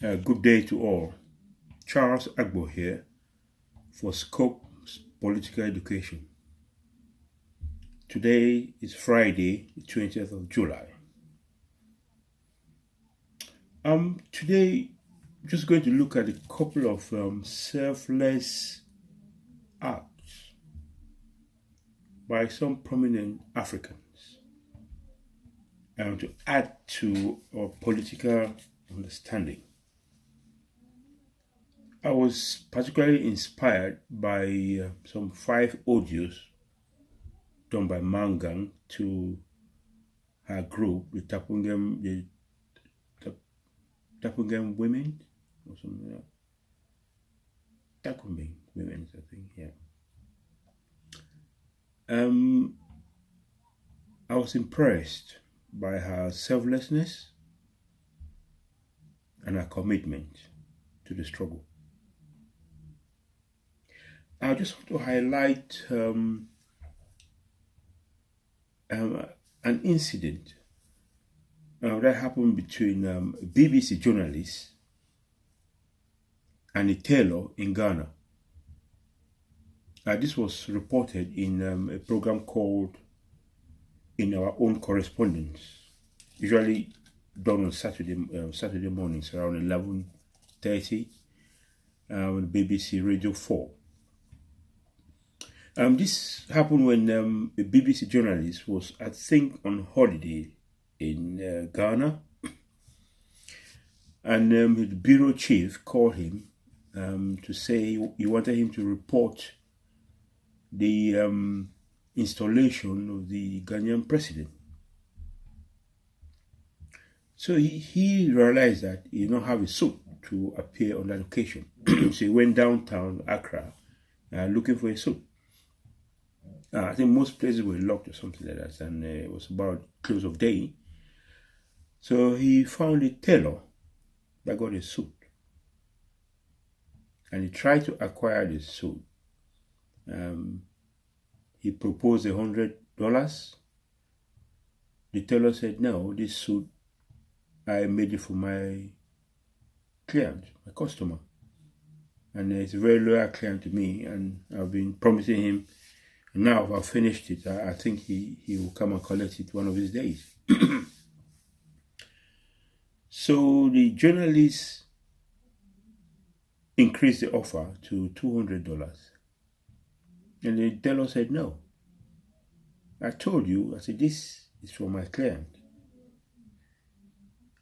Good day to all. Charles Agbo here for Scope Political Education. Today is Friday, the 20th of July. Today, just going to look at a couple of selfless acts by some prominent Africans to add to our political understanding. I was particularly inspired by some 5 audios done by Mangang to her group, the Tapungem women, or something like that. Takumbing women, I think, yeah. I was impressed by her selflessness and her commitment to the struggle. I just want to highlight an incident that happened between a BBC journalist and a tailor in Ghana. This was reported in a program called In Our Own Correspondence, usually done on Saturday mornings around 11:30 on BBC Radio 4. This happened when a BBC journalist was, I think, on holiday in Ghana, and the bureau chief called him to say he wanted him to report the installation of the Ghanaian president. So he realized that he did not have a suit to appear on that occasion. So he went downtown Accra looking for a suit. I think most places were locked or something like that, and it was about close of day. So he found a tailor that got a suit, and he tried to acquire the suit. He proposed $100. The tailor said, "No, this suit, I made it for my client, my customer, and it's a very loyal client to me, and I've been promising him. Now I've finished it. I think he will come and collect it one of these days." So the journalist increased the offer to $200. And the tailor said, "No. I told you," I said, "this is for my client."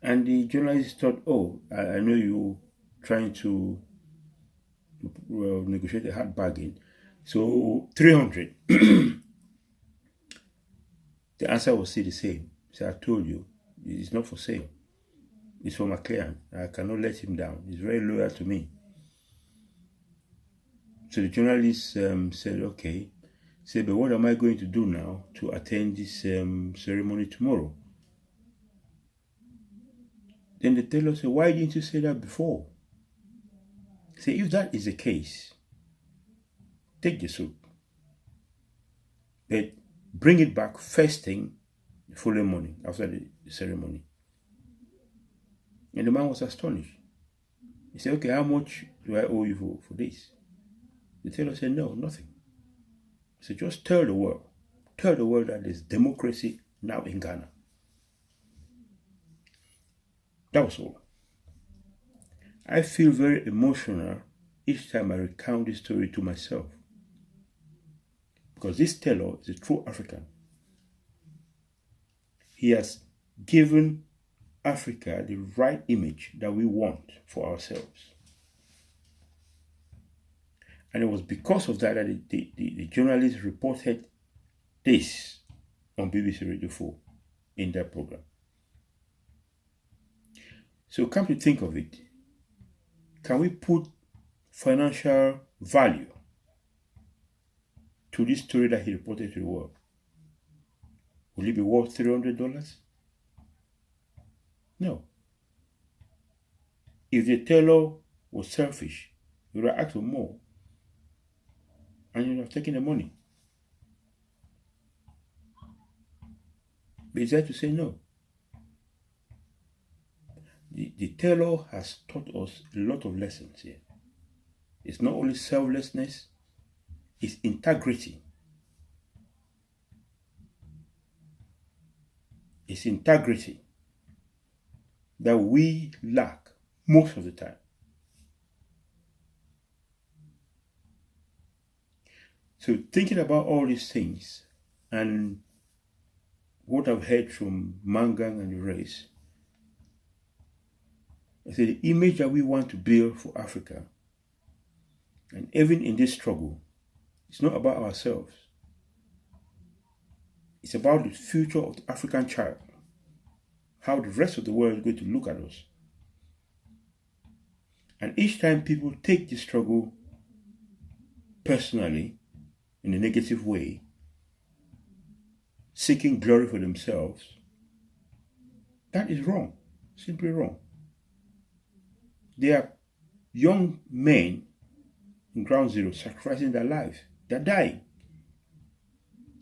And the journalist thought, "Oh, I know you're trying to negotiate a hard bargain. So 300. The answer was still the same. So I told you, it's not for sale. It's for my client. I cannot let him down. He's very loyal to me. So the journalist said, "Okay." Said, "But what am I going to do now to attend this ceremony tomorrow?" Then the tailor said, "Why didn't you say that before?" Say, "If that is the case, take the suit, but bring it back first thing the following morning after the ceremony." And the man was astonished. He said, "Okay, how much do I owe you for this?" The tailor said, "No, nothing." He said, "Just tell the world that there's democracy now in Ghana." That was all. I feel very emotional each time I recount this story to myself, because this tailor is a true African. He has given Africa the right image that we want for ourselves. And it was because of that that the journalist reported this on BBC Radio 4 in that program. So come to think of it, can we put financial value to this story that he reported to the world? Will it be worth $300? No. If the tailor was selfish, he would have asked for more, and he would have taken the money. But he decided to say no. The Taylor has taught us a lot of lessons here. It's not only selflessness, it's integrity. It's integrity that we lack most of the time. So thinking about all these things and what I've heard from Mangang and the race, I say the image that we want to build for Africa, and even in this struggle, it's not about ourselves. It's about the future of the African child, how the rest of the world is going to look at us. And each time people take this struggle personally, in a negative way, seeking glory for themselves, that is wrong, simply wrong. There are young men in Ground Zero sacrificing their lives. They're dying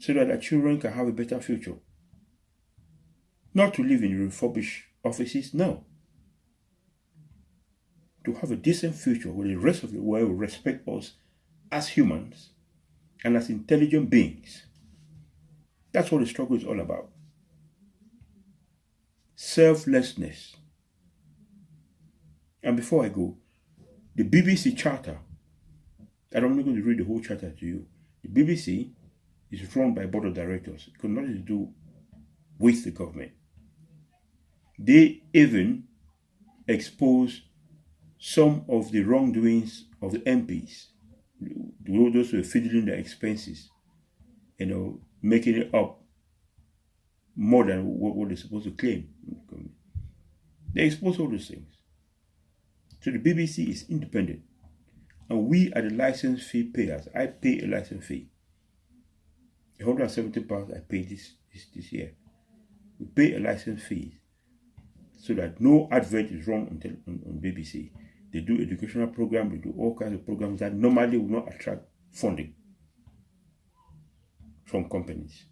so that their children can have a better future. Not to live in refurbished offices, no. To have a decent future where the rest of the world will respect us as humans and as intelligent beings. That's what the struggle is all about. Selflessness. And before I go, the BBC Charter, I'm not going to read the whole charter to you. The BBC is run by a board of directors. It got nothing to do with the government. They even expose some of the wrongdoings of the MPs, those who are fiddling their expenses, making it up more than what they're supposed to claim. They expose all those things. So the BBC is independent. And we are the license fee payers. I pay a license fee. £170 I pay this year. We pay a license fee so that no advert is run on BBC. They do educational programs, they do all kinds of programs that normally will not attract funding from companies.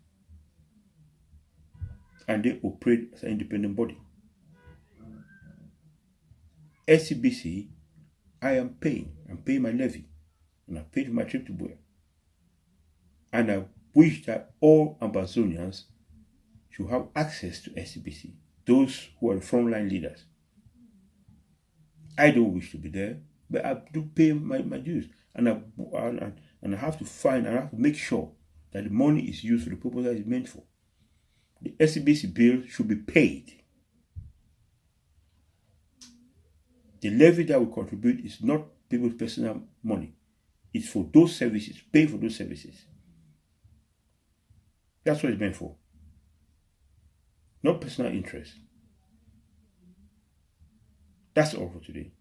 And they operate as an independent body. SCBC, I'm paying my levy, and I paid my trip to Buea. And I wish that all Ambazonians should have access to SCBC, those who are the frontline leaders. I don't wish to be there, but I do pay my dues, and I have to make sure that the money is used for the purpose that it's meant for. The SCBC bill should be paid. The levy that we contribute is not people's personal money. It's for those services, pay for those services. That's what it's meant for. Not personal interest. That's all for today.